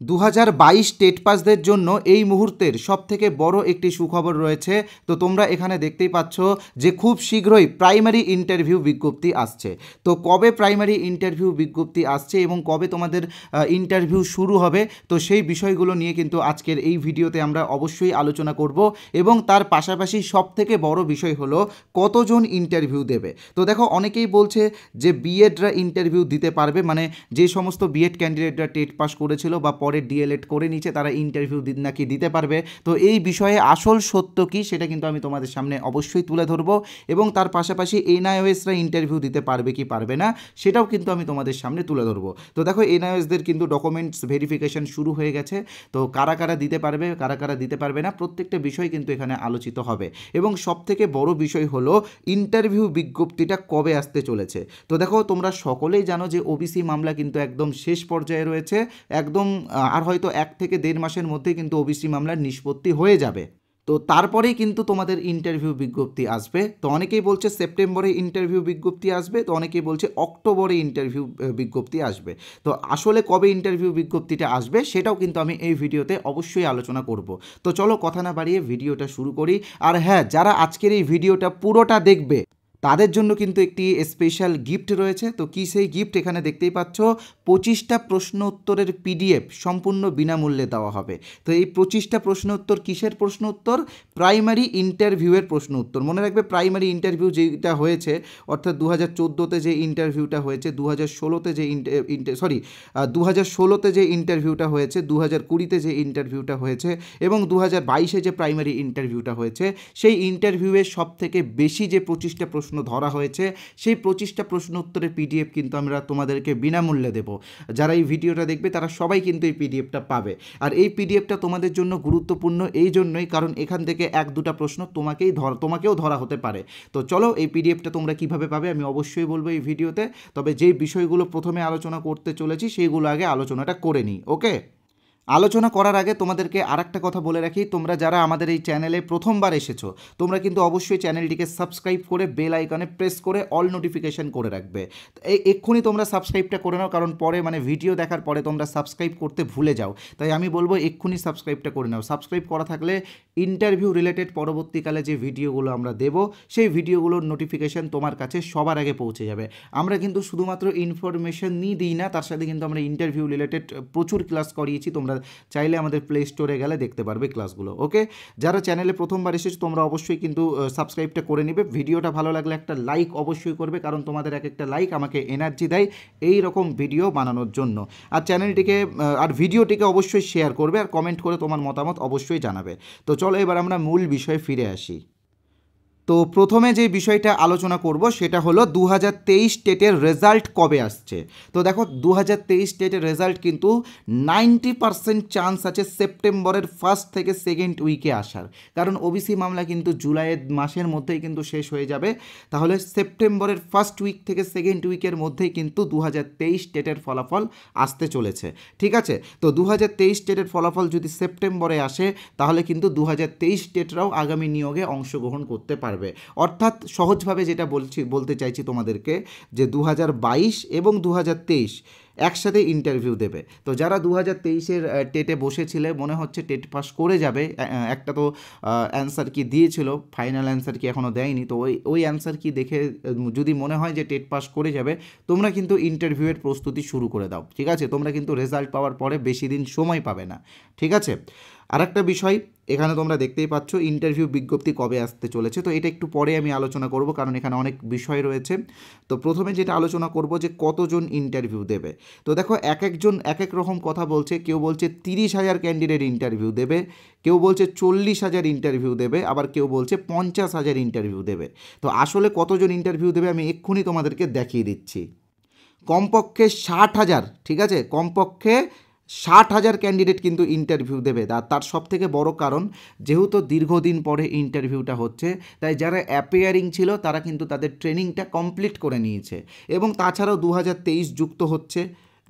2022 TET পাসদের জন্য এই মুহূর্তের সবথেকে বড় একটি সুখবর রয়েছে। তো তোমরা এখানে দেখতেই পাচ্ছ যে খুব শীঘ্রই প্রাইমারি ইন্টারভিউ বিজ্ঞপ্তি আসছে। তো কবে প্রাইমারি ইন্টারভিউ বিজ্ঞপ্তি আসছে এবং কবে তোমাদের ইন্টারভিউ শুরু হবে, তো সেই বিষয়গুলো নিয়ে কিন্তু আজকের এই ভিডিওতে আমরা অবশ্যই আলোচনা করব। এবং তার পাশাপাশি সবথেকে বড় বিষয় হলো কতজন ইন্টারভিউ দেবে। তো দেখো, অনেকেই বলছে যে বিএডরা ইন্টারভিউ দিতে পারবে, মানে যে সমস্ত বিএড ক্যান্ডিডেটরা টেট পাস করেছিল বা পরে ডিএলএড করে নিচ্ছে তারা ইন্টারভিউ নাকি দিতে পারবে। তো এই বিষয়ে আসল সত্য কী সেটা কিন্তু আমি তোমাদের সামনে অবশ্যই তুলে ধরবো। এবং তার পাশাপাশি এনআইওএসরা ইন্টারভিউ দিতে পারবে কি পারবে না সেটাও কিন্তু আমি তোমাদের সামনে তুলে ধরবো। তো দেখো, এনআইওএসদের কিন্তু ডকুমেন্টস ভেরিফিকেশন শুরু হয়ে গেছে। তো কারা কারা দিতে পারবে, কারা কারা দিতে পারবে না, প্রত্যেকটা বিষয় কিন্তু এখানে আলোচিত হবে। এবং সবথেকে বড় বিষয় হলো ইন্টারভিউ বিজ্ঞপ্তিটা কবে আসতে চলেছে। তো দেখো, তোমরা সকলেই জানো যে ওবিসি মামলা কিন্তু একদম শেষ পর্যায়ে রয়েছে। একদম আর হয়তো 1 থেকে 1.5 মাসের মধ্যে কিন্তু ওবিসি মামলার নিষ্পত্তি হয়ে যাবে। তো তারপরেই কিন্তু তোমাদের ইন্টারভিউ বিজ্ঞপ্তি আসবে। তো অনেকেই বলছে সেপ্টেম্বরে ইন্টারভিউ বিজ্ঞপ্তি আসবে, তো অনেকেই বলছে অক্টোবরে ইন্টারভিউ বিজ্ঞপ্তি আসবে। তো আসলে কবে ইন্টারভিউ বিজ্ঞপ্তিটা আসবে সেটাও কিন্তু আমি এই ভিডিওতে অবশ্যই আলোচনা করব। তো চলো কথা না বাড়িয়ে ভিডিওটা শুরু করি। আর হ্যাঁ, যারা আজকের এই ভিডিওটা পুরোটা দেখবে তাদের জন্য কিন্তু একটি স্পেশাল গিফট রয়েছে। তো কী সেই গিফট, এখানে দেখতেই পাচ্ছ 25টা প্রশ্ন উত্তরের পিডিএফ সম্পূর্ণ বিনামূল্যে দেওয়া হবে। তো এই 25টা প্রশ্ন উত্তর কিসের প্রশ্ন উত্তর? প্রাইমারি ইন্টারভিউয়ের প্রশ্ন উত্তর। মনে রাখবে, প্রাইমারি ইন্টারভিউ যেটা হয়েছে, অর্থাৎ 2014তে যে ইন্টারভিউটা হয়েছে, 2016তে যে 2016তে যে ইন্টারভিউটা হয়েছে, 2020তে যে ইন্টারভিউটা হয়েছে এবং 2022-এ যে প্রাইমারি ইন্টারভিউটা হয়েছে, সেই ইন্টারভিউয়ের সবথেকে বেশি যে 25টা প্রশ্ন ধরা হয়েছে, সেই 25টা প্রশ্ন উত্তরের পিডিএফ কিন্তু আমরা তোমাদেরকে বিনামূল্যে দেব। যারা এই ভিডিওটা দেখবে তারা সবাই কিন্তু এই পিডিএফটা পাবে। আর এই পিডিএফটা তোমাদের জন্য গুরুত্বপূর্ণ এই জন্যই কারণ এখান থেকে 1-2টা প্রশ্ন তোমাকেও ধরা হতে পারে। তো চলো, এই পিডিএফটা তোমরা কিভাবে পাবে আমি অবশ্যই বলবো এই ভিডিওতে। তবে যেই বিষয়গুলো প্রথমে আলোচনা করতে চলেছি সেইগুলো আগে আলোচনাটা করে নিই। ওকে, আলোচনা করার আগে তোমাদেরকে আরেকটা কথা বলে রাখি, তোমরা যারা আমাদের এই চ্যানেলে প্রথমবার এসেছো তোমরা কিন্তু অবশ্যই চ্যানেলটিকে সাবস্ক্রাইব করে বেল আইকনে প্রেস করে অল নোটিফিকেশন করে রাখবে। এক্ষুনি তোমরা সাবস্ক্রাইবটা করে নাও, কারণ পরে মানে ভিডিও দেখার পরে তোমরা সাবস্ক্রাইব করতে ভুলে যাও। তাই আমি বলবো এক্ষুনি সাবস্ক্রাইবটা করে নাও। সাবস্ক্রাইব করা থাকলে ইন্টারভিউ রিলেটেড পরবর্তীকালে যে ভিডিওগুলো আমরা দেব সেই ভিডিওগুলোর নোটিফিকেশন তোমার কাছে সবার আগে পৌঁছে যাবে। আমরা কিন্তু শুধুমাত্র ইনফরমেশন দিই না, তার সাথে কিন্তু আমরা ইন্টারভিউ রিলেটেড প্রচুর ক্লাস করিয়েছি। তোমরা চাইলে আমাদের প্লে স্টোরে গেলে দেখতে পারবে ক্লাসগুলো। ওকে, যারা চ্যানেলে প্রথমবার এসেছো তোমরা অবশ্যই কিন্তু সাবস্ক্রাইবটা করে নেবে। ভিডিওটা ভালো লাগলে একটা লাইক অবশ্যই করবে, কারণ তোমাদের এক একটা লাইক আমাকে এনার্জি দেয় এই রকম ভিডিও বানানোর জন্য। আর ভিডিওটিকে অবশ্যই শেয়ার করবে আর কমেন্ট করে তোমার মতামত অবশ্যই জানাবে। তো চলো এবার আমরা মূল বিষয়ে ফিরে আসি। তো প্রথমে যে বিষয়টা আলোচনা করব সেটা হলো 2023 টেটের রেজাল্ট কবে আসছে। তো দেখো, 2023 টেটের রেজাল্ট কিন্তু 90% চান্স আছে সেপ্টেম্বরের 1st থেকে 2nd উইকে আসার, কারণ ওবিসি মামলা কিন্তু জুলাইয়ের মাসের মধ্যেই কিন্তু শেষ হয়ে যাবে। তাহলে সেপ্টেম্বরের 1st উইক থেকে 2nd উইকের মধ্যেই কিন্তু 2023 টেটের ফলাফল আসতে চলেছে। ঠিক আছে, তো 2023 টেটের ফলাফল যদি সেপ্টেম্বরে আসে তাহলে কিন্তু 2023 টেটরাও আগামী নিয়োগে অংশগ্রহণ করতে পারবে। অর্থাৎ সহজভাবে যেটা বলতে চাইছি তোমাদেরকে, যে 2022 এবং 2023 একসাথে ইন্টারভিউ দেবে। তো যারা 2023-এর টেটে বসেছিলে, মনে হচ্ছে টেট পাস করে যাবে, একটা তো অ্যান্সার কি দিয়েছিল, ফাইনাল অ্যান্সার কি এখনও দেয়নি, তো ওই অ্যান্সার কি দেখে যদি মনে হয় যে টেট পাস করে যাবে, তোমরা কিন্তু ইন্টারভিউয়ের প্রস্তুতি শুরু করে দাও। ঠিক আছে, তোমরা কিন্তু রেজাল্ট পাওয়ার পরে বেশি দিন সময় পাবে না। ঠিক আছে, আর একটা বিষয় এখানে তোমরা দেখতেই পাচ্ছ ইন্টারভিউ বিজ্ঞপ্তি কবে আসতে চলেছে। তো এটা একটু পরে আমি আলোচনা করব, কারণ এখানে অনেক বিষয় রয়েছে। তো প্রথমে যেটা আলোচনা করব যে কতজন ইন্টারভিউ দেবে। তো দেখো, একজন এক এক রকম কথা বলছে। কেউ বলছে 30,000 ক্যান্ডিডেট ইন্টারভিউ দেবে, কেউ বলছে 40,000 ইন্টারভিউ দেবে, আবার কেউ বলছে 50,000 ইন্টারভিউ দেবে। তো আসলে কতজন ইন্টারভিউ দেবে আমি এক্ষুনি তোমাদেরকে দেখিয়ে দিচ্ছি। কমপক্ষে 60,000, ঠিক আছে, কমপক্ষে 60,000 ক্যান্ডিডেট কিন্তু ইন্টারভিউ দেবে। তার সব থেকে বড় কারণ, যেহেতু দীর্ঘদিন পরে ইন্টারভিউটা হচ্ছে, তাই যারা অ্যাপিয়ারিং ছিল তারা কিন্তু তাদের ট্রেনিংটা কমপ্লিট করে নিয়েছে। এবং তাছাড়াও 2023 যুক্ত হচ্ছে,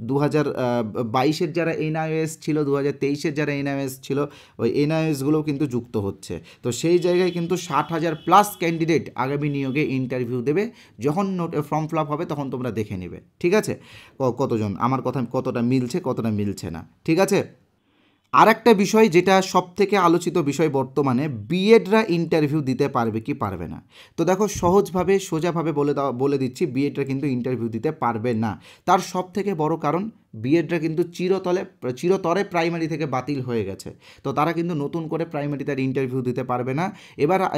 2022-এর যারা এনআইওএস ছিল, 2023-এর যারা এনআইওএস ছিল, ওই এনআইওএসগুলোও কিন্তু যুক্ত হচ্ছে। তো সেই জায়গায় কিন্তু 60,000 প্লাস ক্যান্ডিডেট আগামী নিয়োগে ইন্টারভিউ দেবে। যখন ফর্ম ফিল আপ হবে তখন তোমরা দেখে নেবে, ঠিক আছে, কতজন, আমার কথা কতটা মিলছে কতটা মিলছে না, ঠিক আছে। আর একটা বিষয় যেটা সবথেকে আলোচিত বিষয় বর্তমানে, বিএডরা ইন্টারভিউ দিতে পারবে কি পারবে না। তো দেখো সহজভাবে সোজাভাবে বলে দিচ্ছি, বিএডরা কিন্তু ইন্টারভিউ দিতে পারবে না। তার সবথেকে বড় কারণ, বিএডরা কিন্তু চিরতরে প্রাইমারি থেকে বাতিল হয়ে গেছে। তো তারা কিন্তু নতুন করে প্রাইমারি তার ইন্টারভিউ দিতে পারবে না।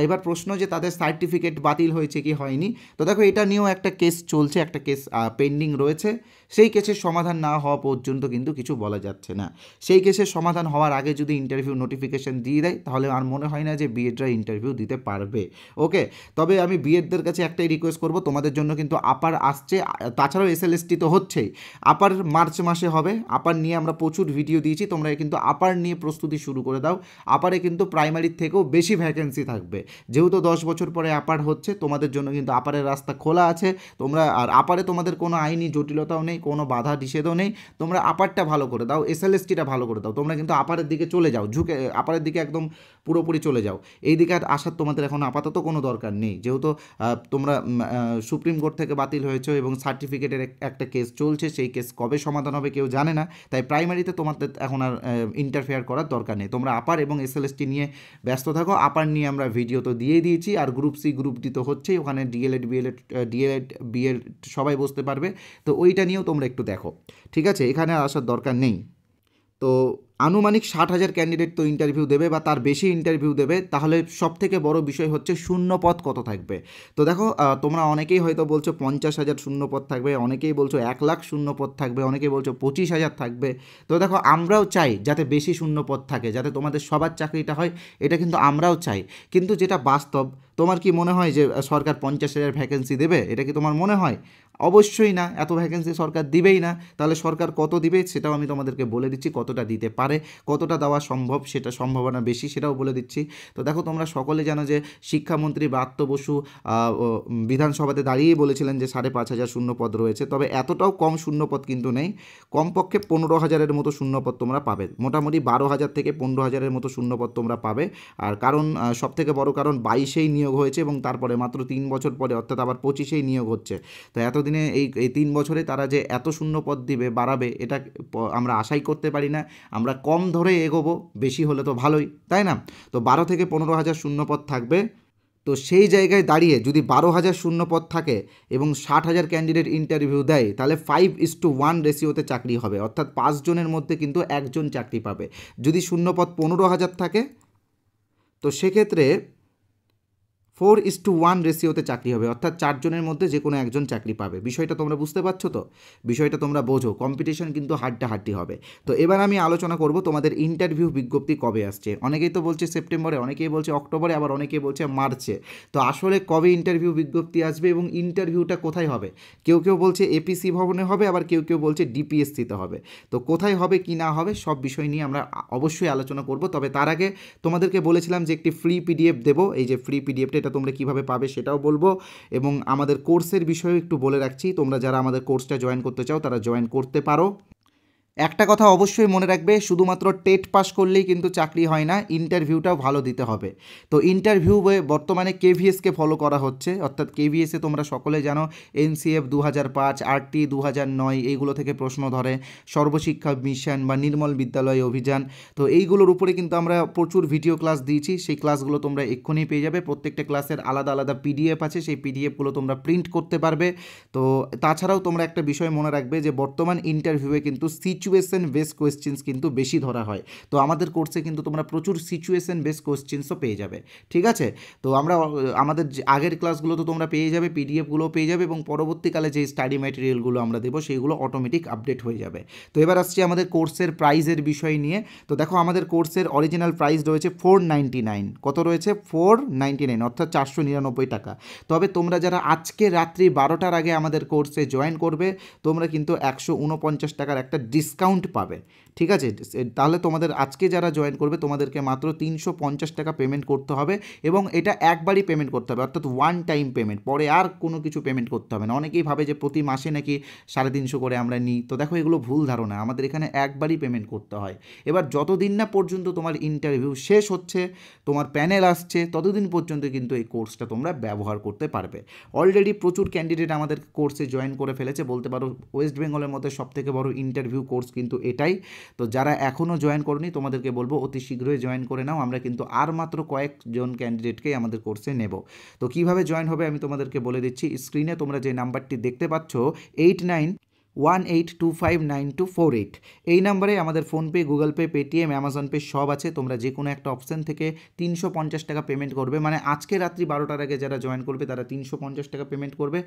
এবার প্রশ্ন যে তাদের সার্টিফিকেট বাতিল হয়েছে কি হয়নি। তো দেখো এটা নিয়েও একটা কেস চলছে, একটা কেস পেন্ডিং রয়েছে। সেই কেসের সমাধান না হওয়া পর্যন্ত কিন্তু কিছু বলা যাচ্ছে না। সেই কেসের সমাধান হওয়ার আগে যদি ইন্টারভিউ নোটিফিকেশান দিয়ে দেয় তাহলে আর মনে হয় না যে বিএডরা ইন্টারভিউ দিতে পারবে। ওকে, তবে আমি বিএডদের কাছে একটাই রিকোয়েস্ট করব, তোমাদের জন্য কিন্তু আপার আসছে, তাছাড়াও এসএলএসটি তো হচ্ছেই। আপার মার্চ মাসে হবে। আপার নিয়ে আমরা প্রচুর ভিডিও দিয়েছি, তোমরা কিন্তু আপার নিয়ে প্রস্তুতি শুরু করে দাও। আপারে কিন্তু প্রাইমারির থেকেও বেশি ভ্যাকেন্সি থাকবে। যেহেতু 10 বছর পরে আপার হচ্ছে, তোমাদের জন্য কিন্তু আপারের রাস্তা খোলা আছে। তোমরা আর আপারে তোমাদের কোনো আইনি জটিলতাও নেই, কোনো বাধা নিষেধও নেই। তোমরা আপারটা ভালো করে দাও, এসএলএসটিটা ভালো করে দাও। তোমরা কিন্তু আপারের দিকে চলে যাও, ঝুঁকে আপারের দিকে একদম পুরোপুরি চলে যাও। এই দিকে আর আসার তোমাদের এখন আপাতত কোনো দরকার নেই, যেহেতু তোমরা সুপ্রিম কোর্ট থেকে বাতিল হয়েছে এবং সার্টিফিকেটের একটা কেস চলছে। সেই কেস কবে সমাধান হবে কেউ জানে না। তাই প্রাইমারিতে তোমাদের এখন আর ইন্টারফেয়ার করার দরকার নেই। তোমরা আপার এবং এসএলএসটি নিয়ে ব্যস্ত থাকো। আপার নিয়ে আমরা ভিডিও তো দিয়েই দিয়েছি, আর গ্রুপ সি গ্রুপ ডি তো হচ্ছেই, ওখানে ডিএলএড বিএড সবাই বসতে পারবে। তো ওইটা নিয়েও তোমরা একটু দেখো, ঠিক আছে, এখানে আসার দরকার নেই। তো আনুমানিক 60,000 ক্যান্ডিডেট তো ইন্টারভিউ দেবে বা তার বেশি ইন্টারভিউ দেবে। তাহলে সবথেকে বড় বিষয় হচ্ছে শূন্যপদ কত থাকবে। তো দেখো তোমরা অনেকেই হয়তো বলছো 50,000 শূন্যপদ থাকবে, অনেকেই বলছো 1,00,000 শূন্যপদ থাকবে, অনেকেই বলছো 25,000 থাকবে। তো দেখো আমরাও চাই যাতে বেশি শূন্যপদ থাকে, যাতে তোমাদের সবার চাকরিটা হয়, এটা কিন্তু আমরাও চাই। কিন্তু যেটা বাস্তব, তোমার কি মনে হয় যে সরকার 50,000 ভ্যাকেন্সি দেবে? এটা কি তোমার মনে হয়? অবশ্যই না, এত ভ্যাকেন্সি সরকার দিবেই না। তাহলে সরকার কত দিবে সেটাও আমি তোমাদেরকে বলে দিচ্ছি, কতটা দিতে পারে, কতটা দেওয়া সম্ভব, সেটা সম্ভাবনা বেশি সেটাও বলে দিচ্ছি। তো দেখো তোমরা সকলে জানো যে শিক্ষামন্ত্রী ব্রাত্য বসু বিধানসভাতে দাঁড়িয়েই বলেছিলেন যে 5,500 শূন্যপদ রয়েছে। তবে এতটাও কম শূন্যপদ কিন্তু নেই, কমপক্ষে 15,000-এর মতো শূন্যপদ তোমরা পাবে। মোটামুটি 12,000 থেকে 15,000-এর মতো শূন্যপদ তোমরা পাবে। আর কারণ সবথেকে বড় কারণ 22-এই নিয়োগ হয়েছে এবং তারপরে মাত্র 3 বছর পরে অর্থাৎ আবার 25-এই নিয়োগ হচ্ছে। তো এতদিনে এই 3 বছরে তারা যে এত শূন্যপদ দিবে, বাড়াবে, এটা আমরা আশাই করতে পারি না। আমরা কম ধরে এগোবো, বেশি হলে তো ভালোই, তাই না? তো 12 থেকে 15,000 শূন্যপদ থাকবে। তো সেই জায়গায় দাঁড়িয়ে যদি 12,000 শূন্যপদ থাকে এবং 60,000 ক্যান্ডিডেট ইন্টারভিউ দেয়, তাহলে 5:1 রেশিওতে চাকরি হবে, অর্থাৎ 5 জনের মধ্যে কিন্তু 1 জন চাকরি পাবে। যদি শূন্যপদ 15,000 থাকে তো সেক্ষেত্রে 4:1 রেশিওতে চাকরি হবে, অর্থাৎ 4 জনের মধ্যে যে কোনো একজন চাকরি পাবে। বিষয়টা তোমরা বুঝতে পারছো তো? বিষয়টা তোমরা বোঝো, কম্পিটিশন কিন্তু হাড্ডাহাড্ডি হবে। তো এবার আমি আলোচনা করব তোমাদের ইন্টারভিউ বিজ্ঞপ্তি কবে আসছে। অনেকেই তো বলছে সেপ্টেম্বরে, অনেকেই বলছে অক্টোবরে, আবার অনেকেই বলছে মার্চে। তো আসলে কবে ইন্টারভিউ বিজ্ঞপ্তি আসবে এবং ইন্টারভিউটা কোথায় হবে? কেউ কেউ বলছে এপিসি ভবনে হবে, আবার কেউ কেউ বলছে ডিপিএসসিতে হবে। তো কোথায় হবে কি না হবে সব বিষয় নিয়ে আমরা অবশ্যই আলোচনা করব। তবে তার আগে তোমাদেরকে বলেছিলাম যে একটি ফ্রি পিডিএফ দেবো। এই যে ফ্রি পিডিএফটা, এটা তোমরা কিভাবে পাবে সেটাও বলবো, এবং আমাদের কোর্সের বিষয়েও একটু বলে রাখছি। তোমরা যারা আমাদের কোর্সটা জয়েন করতে চাও তারা জয়েন করতে পারো। একটা কথা অবশ্যই মনে রাখবে, শুধুমাত্র টেট পাস করলেই কিন্তু চাকরি হয় না, ইন্টারভিউটাও ভালো দিতে হবে। তো ইন্টারভিউ বর্তমানে কেভিএসকে ফলো করা হচ্ছে, অর্থাৎ কেভিএসে তোমরা সকলে জানো এনসিএফ 2005, আরটি 2009 এইগুলো থেকে প্রশ্ন ধরে, সর্বশিক্ষা মিশন বা নির্মল বিদ্যালয় অভিযান। তো এইগুলোর উপরে কিন্তু আমরা প্রচুর ভিডিও ক্লাস দিয়েছি, সেই ক্লাসগুলো তোমরা এক্ষুনি পেয়ে যাবে। প্রত্যেকটা ক্লাসের আলাদা আলাদা পিডিএফ আছে, সেই পিডিএফগুলো তোমরা প্রিন্ট করতে পারবে। তো তাছাড়াও তোমরা একটা বিষয় মনে রাখবে যে বর্তমান ইন্টারভিউয়ে কিন্তু সিচুয়েশন বেস কোয়েশ্চেন্স কিন্তু বেশি ধরা হয়। তো আমাদের কোর্সে কিন্তু তোমরা প্রচুর সিচুয়েশন বেস কোয়েশ্চেন্সও পেয়ে যাবে, ঠিক আছে? তো আমাদের আগের ক্লাসগুলো তো তোমরা পেয়ে যাবে, পিডিএফগুলো পেয়ে যাবে, এবং পরবর্তীকালে যে স্টাডি ম্যাটেরিয়ালগুলো আমরা দেবো সেইগুলো অটোমেটিক আপডেট হয়ে যাবে। তো এবার আসছি আমাদের কোর্সের প্রাইজের বিষয় নিয়ে। তো দেখো আমাদের কোর্সের অরিজিনাল প্রাইস রয়েছে 499। কত রয়েছে? 499, অর্থাৎ 499 টাকা। তবে তোমরা যারা আজকে রাত্রি 12টার আগে আমাদের কোর্সে জয়েন করবে, তোমরা কিন্তু 149 টাকার একটা ডিসকাউন্ট পাবে, ঠিক আছে, তাহলে তোমাদের আজকে যারা জয়েন করবে তোমাদেরকে মাত্র 350 টাকা পেমেন্ট করতে হবে এবং এটা একবারই পেমেন্ট করতে হবে, অর্থাৎ ওয়ান টাইম পেমেন্ট, পরে আর কোনো কিছু পেমেন্ট করতে হবে না। অনেকেই ভাবে যে প্রতি মাসে নাকি 350 করে আমরা নিই, তো দেখো এগুলো ভুল ধারণা, আমাদের এখানে একবারই পেমেন্ট করতে হয়। এবার যতদিন না পর্যন্ত তোমার ইন্টারভিউ শেষ হচ্ছে, তোমার প্যানেল আসছে, ততদিন পর্যন্ত কিন্তু এই কোর্সটা তোমরা ব্যবহার করতে পারবে। অলরেডি প্রচুর ক্যান্ডিডেট আমাদের কোর্সে জয়েন করে ফেলেছে, বলতে পারো ওয়েস্ট বেঙ্গলের মধ্যে সবথেকে বড় ইন্টারভিউ কোর্স কিন্তু এটাই। তো যারা এখনও জয়েন করনি তোমাদেরকে বলবো অতি শীঘ্রই জয়েন করে নাও, আমরা কিন্তু আর মাত্র কয়েকজন ক্যান্ডিডেটকেই আমাদের কোর্সে নেব। তো কিভাবে জয়েন হবে আমি তোমাদেরকে বলে দিচ্ছি, স্ক্রিনে তোমরা যে নাম্বারটি দেখতে পাচ্ছ 8918259248, এই নাম্বারে আমাদের PhonePe, Google pay, Paytm, Amazon pay সব আছে। তোমরা যে কোনো একটা অপশান থেকে 350 টাকা পেমেন্ট করবে, মানে আজকে রাত্রি 12টার আগে যারা জয়েন করবে তারা 350 টাকা পেমেন্ট করবে,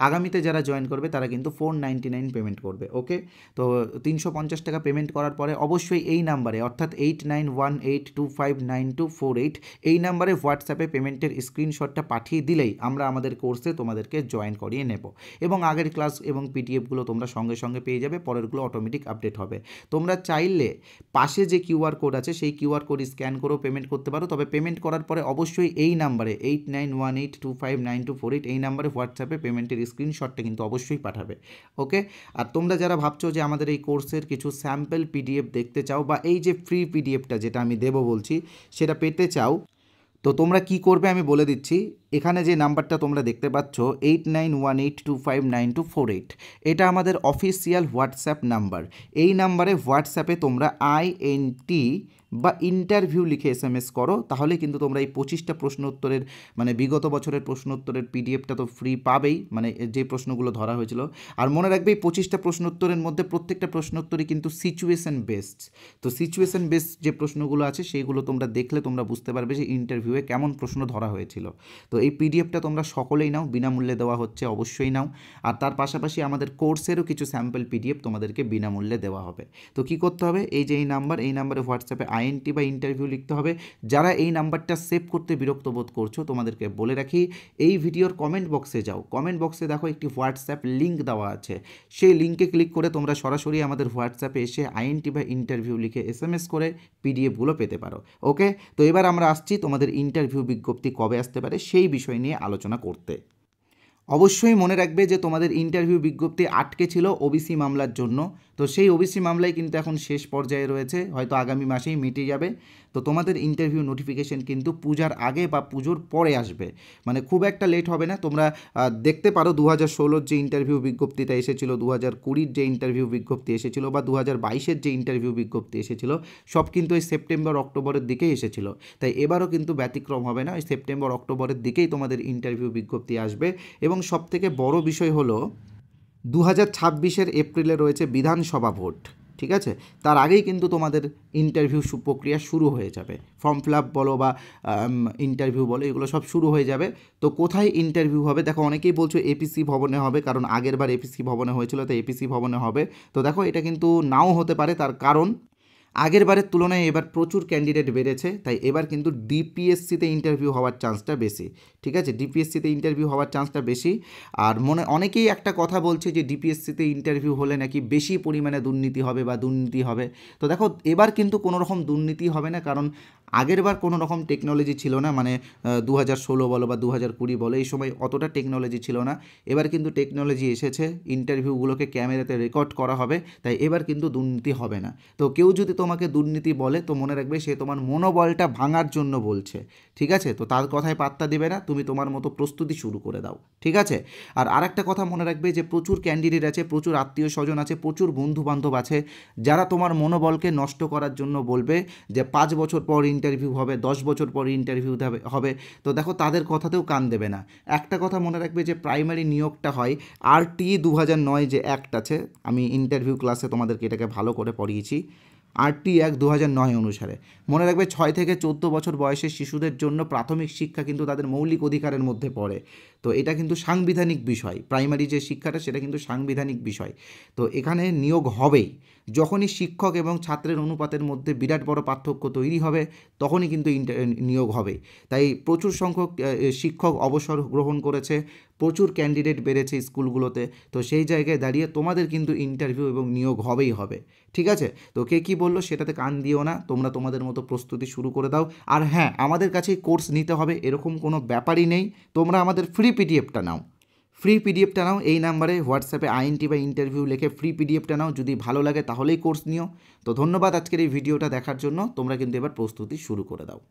আগামীতে যারা জয়েন করবে তারা কিন্তু 499 পেমেন্ট করবে। ওকে, তো 350 টাকা পেমেন্ট করার পরে অবশ্যই এই নাম্বারে অর্থাৎ 8918259248 এই নাম্বারে হোয়াটসঅ্যাপে পেমেন্টের স্ক্রিনশটটা পাঠিয়ে দিলেই আমরা আমাদের কোর্সে তোমাদেরকে জয়েন করিয়ে নেব এবং আগের ক্লাস এবং পিডিএফগুলো তোমরা সঙ্গে সঙ্গে পেয়ে যাবে, পরেরগুলো অটোমেটিক আপডেট হবে। তোমরা চাইলে পাশে যে কিউআর কোড আছে সেই কিউআর কোড স্ক্যান করেও পেমেন্ট করতে পারো, তবে পেমেন্ট করার পরে অবশ্যই এই নাম্বারে 8918259248 এই নাম্বারে হোয়াটসঅ্যাপে পেমেন্টের স্ক্রিনশটটা কিন্তু অবশ্যই পাঠাবে। ওকে, আর তোমরা যারা ভাবছো যে আমাদের এই কোর্সের কিছু স্যাম্পল পিডিএফ দেখতে চাও বা এই যে ফ্রি পিডিএফটা যেটা আমি দেবো বলছি সেটা পেতে চাও, তো তোমরা কি করবে আমি বলে দিচ্ছি। এখানে যে নাম্বারটা তোমরা দেখতে পাচ্ছ 8918259248, এটা আমাদের অফিসিয়াল হোয়াটসঅ্যাপ নাম্বার। এই নাম্বারে হোয়াটসঅ্যাপে তোমরা INT বা ইন্টারভিউ লিখে SMS করো, তাহলে কিন্তু তোমরা এই 25টা প্রশ্ন উত্তরের মানে বিগত বছরের প্রশ্ন উত্তরের পিডিএফটা তো ফ্রি পাবেই, মানে যে প্রশ্নগুলো ধরা হয়েছিল। আর মনে রাখবে এই 25টা প্রশ্ন উত্তরের মধ্যে প্রত্যেকটা প্রশ্ন উত্তরই কিন্তু সিচুয়েশন বেসড। তো সিচুয়েশন বেসড যে প্রশ্নগুলো আছে সেইগুলো তোমরা দেখলে তোমরা বুঝতে পারবে যে ইন্টারভিউয়ে কেমন প্রশ্ন ধরা হয়েছিল। তো এই পিডিএফটা তোমরা সকলেই নাও, বিনামূল্যে দেওয়া হচ্ছে, অবশ্যই নাও। আর তার পাশাপাশি আমাদের কোর্সেরও কিছু স্যাম্পল পিডিএফ তোমাদেরকে বিনামূল্যে দেওয়া হবে। তো কী করতে হবে, এই যে এই নাম্বারে হোয়াটসঅ্যাপে INT বা ইন্টারভিউ লিখতে হবে। যারা এই নাম্বারটা সেভ করতে বিরক্ত বোধ করছো তোমাদেরকে বলে রাখি, এই ভিডিওর কমেন্ট বক্সে যাও, কমেন্ট বক্সে দেখো একটি হোয়াটসঅ্যাপ লিঙ্ক দেওয়া আছে, সেই লিঙ্কে ক্লিক করে তোমরা সরাসরি আমাদের হোয়াটসঅ্যাপে এসে INT বা ইন্টারভিউ লিখে SMS করে পিডিএফগুলো পেতে পারো। ওকে, তো এবার আমরা আসছি তোমাদের ইন্টারভিউ বিজ্ঞপ্তি কবে আসতে পারে সেই বিষয় নিয়ে আলোচনা করতে। অবশ্যই মনে রাখবে যে তোমাদের ইন্টারভিউ বিজ্ঞপ্তি আটকে ছিল OBC মামলার জন্য, তো সেই OBC মামলায় কিন্তু এখন শেষ পর্যায়ে রয়েছে, হয়তো আগামী মাসেই মিটে যাবে। তো তোমাদের ইন্টারভিউ নোটিফিকেশন কিন্তু পূজার আগে বা পুজোর পরে আসবে, মানে খুব একটা লেট হবে না। তোমরা দেখতে পারো 2016-র যে ইন্টারভিউ বিজ্ঞপ্তিটা এসেছিলো, 2020-র যে ইন্টারভিউ বিজ্ঞপ্তি এসেছিলো বা 2022-এর যে ইন্টারভিউ বিজ্ঞপ্তি এসেছিলো, সব কিন্তু এই সেপ্টেম্বর অক্টোবরের দিকেই এসেছিলো। তাই এবারও কিন্তু ব্যতিক্রম হবে না, ওই সেপ্টেম্বর অক্টোবরের দিকেই তোমাদের ইন্টারভিউ বিজ্ঞপ্তি আসবে। এবং সবথেকে বড় বিষয় হলো 2026-এর এপ্রিলে রয়েছে বিধানসভা ভোট, ঠিক আছে? তার আগেই কিন্তু তোমাদের ইন্টারভিউ প্রক্রিয়া শুরু হয়ে যাবে, ফর্ম ফিল আপ বলো বা ইন্টারভিউ বলো, এগুলো সব শুরু হয়ে যাবে। তো কোথায় ইন্টারভিউ হবে দেখো, অনেকেই বলছো APC ভবনে হবে, কারণ আগের বার APC ভবনে হয়েছিল, তো APC ভবনে হবে। তো দেখো এটা কিন্তু নাও হতে পারে, তার কারণ আগের বারের তুলনায় এবার প্রচুর ক্যান্ডিডেট বেড়েছে, তাই এবার কিন্তু DPSCতে ইন্টারভিউ হওয়ার চান্সটা বেশি, ঠিক আছে? DPSCতে ইন্টারভিউ হওয়ার চান্সটা বেশি। আর অনেকেই একটা কথা বলছে যে DPSCতে ইন্টারভিউ হলে নাকি বেশি পরিমাণে দুর্নীতি হবে বা দুর্নীতি হবে। তো দেখো এবার কিন্তু কোনো রকম দুর্নীতি হবে না, কারণ আগের বার কোনো রকম টেকনোলজি ছিল না, মানে 2016 বলো বা 2020 বলো, এই সময় অতটা টেকনোলজি ছিল না। এবার কিন্তু টেকনোলজি এসেছে, ইন্টারভিউগুলোকে ক্যামেরাতে রেকর্ড করা হবে, তাই এবার কিন্তু দুর্নীতি হবে না। তো কেউ যদি তোমাকে দুর্নীতি বলে তো মনে রাখবে সে তোমার মনোবলটা ভাঙার জন্য বলছে, ঠিক আছে? তো তার কথায় পাত্তা দেবে না, তুমি তোমার মতো প্রস্তুতি শুরু করে দাও, ঠিক আছে? আর আরেকটা কথা মনে রাখবে যে প্রচুর ক্যান্ডিডেট আছে, প্রচুর আত্মীয় স্বজন আছে, প্রচুর বন্ধু বান্ধব আছে যারা তোমার মনোবলকে নষ্ট করার জন্য বলবে যে 5 বছর পর ইন্টারভিউ হবে, 10 বছর পর ইন্টারভিউ হবে। তো দেখো তাদের কথাতেও কান দেবে না। একটা কথা মনে রাখবে যে প্রাইমারি নিয়োগটা হয় RTE 2009 যে অ্যাক্ট আছে, আমি ইন্টারভিউ ক্লাসে তোমাদেরকে এটাকে ভালো করে পড়িয়েছি, RTE অ্যাক্ট 2009 অনুসারে। মনে রাখবে 6 থেকে 14 বছর বয়সের শিশুদের জন্য প্রাথমিক শিক্ষা কিন্তু তাদের মৌলিক অধিকারের মধ্যে পড়ে। তো এটা কিন্তু সাংবিধানিক বিষয়, প্রাইমারি যে শিক্ষাটা সেটা কিন্তু সাংবিধানিক বিষয়। তো এখানে নিয়োগ হবেই, যখনই শিক্ষক এবং ছাত্রের অনুপাতের মধ্যে বিরাট বড় পার্থক্য তৈরি হবে তখনই কিন্তু নিয়োগ হবে। তাই প্রচুর সংখ্যক শিক্ষক অবসর গ্রহণ করেছে, প্রচুর ক্যান্ডিডেট বেড়েছে স্কুলগুলোতে, তো সেই জায়গায় দাঁড়িয়ে তোমাদের কিন্তু ইন্টারভিউ এবং নিয়োগ হবেই হবে। ঠিক আছে, তো কে কী বললো সেটাতে কান দিও না, তোমরা তোমাদের মতো প্রস্তুতি শুরু করে দাও। আর হ্যাঁ, আমাদের কাছে কোর্স নিতে হবে এরকম কোনো ব্যাপারই নেই, তোমরা আমাদের ফ্রি পিডিএফটা নাও, ফ্রি পিডিএফটা নাও। এই নাম্বারে হোয়াটসঅ্যাপে আইএনটি বা ইন্টারভিউ লিখে ফ্রি পিডিএফটা নাও, যদি ভালো লাগে তাহলেই কোর্স নিও। তো ধন্যবাদ আজকের এই ভিডিওটা দেখার জন্য, তোমরা কিন্তু এবার প্রস্তুতি শুরু করে দাও।